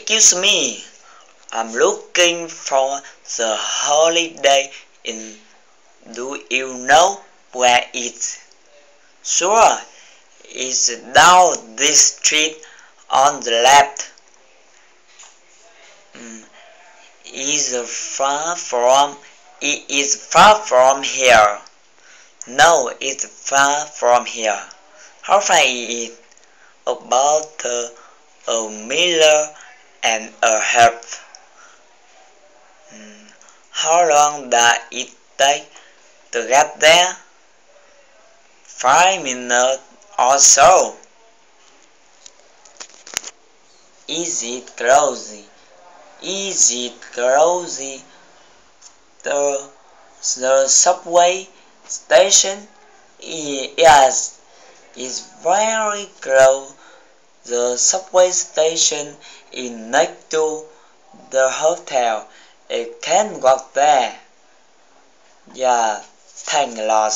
Excuse me, I'm looking for the Holiday Inn. Do you know where it's? Sure, it's down this street on the left. It is far from here. No, it's far from here. How far is it? About a mile and a half. How long does it take to get there? 5 minutes or so. Is it close? Is it close to the subway station? Yes, it's very close. The subway station is next to the hotel. It can walk there. Yeah, thanks a lot.